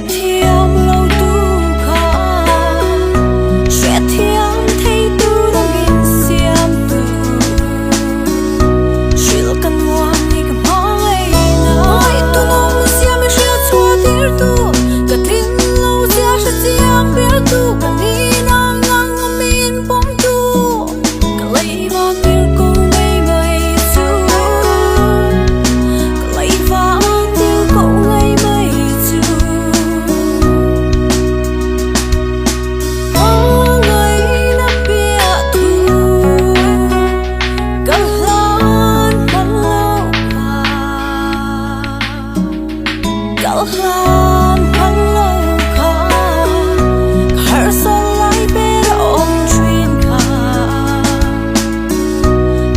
thiam lâu tu kha sẽ thiam thấy tu đang in xiêm tu shil kan wang ni ka mai na mai tu no xiêm mi shil chua dir tu ka tin lâu dia sha xiêm bir tu ka ni nang ngang min pom tu ka lei va bir ko mai mai tu ka lei va dir ko mai mai tu Kalhan lâu kha har sol lai ber om train kha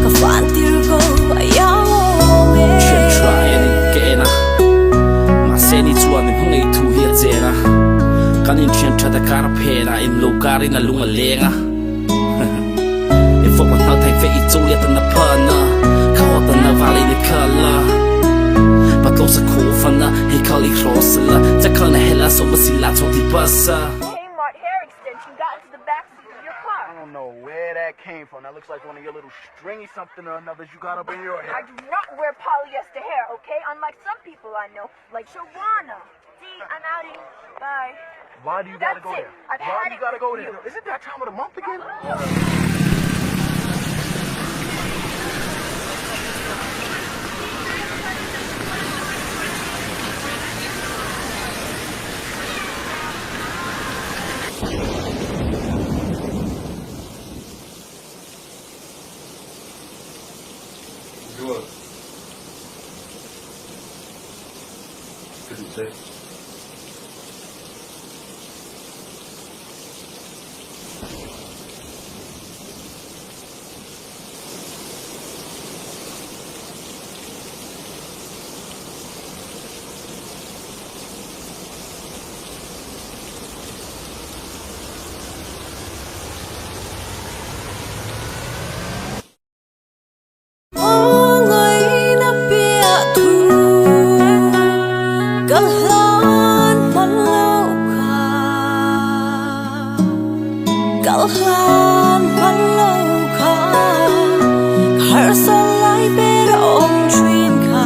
ka fan tir go ayang me Chen try and again ma se ni chuan ni hung ei thu hi chena kan in chen tha da kar phera im lo kari na lunga lenga if what now thai fe I chu ya tan na pana ka hot na valley the color but those are cool fun he call it cross la ta kana hela so basila to di passa Kmart hair extension got into the back seat of your car. I don't know where that came from. That looks like one of your little stringy something or another you got up in your hair. I do not wear polyester hair, okay? Unlike some people I know, like Shawana. See, I'm outing. Bye. Why do you gotta That's go it. there? I've Why had do you it gotta go with there? you. Isn't that time of the month again? Good. Didn't say. Kalhan lâu kha har sol lai ber om train kha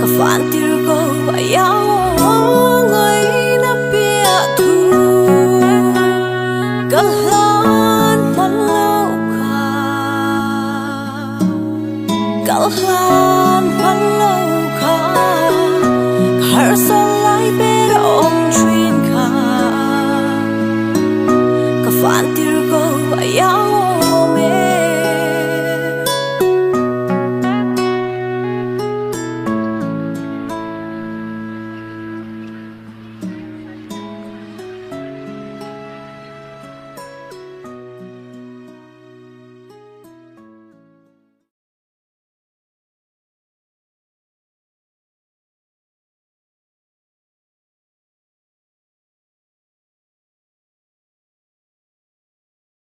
ka fan tir go ayang ngai na pia tu Kalhan lâu kha Kalhan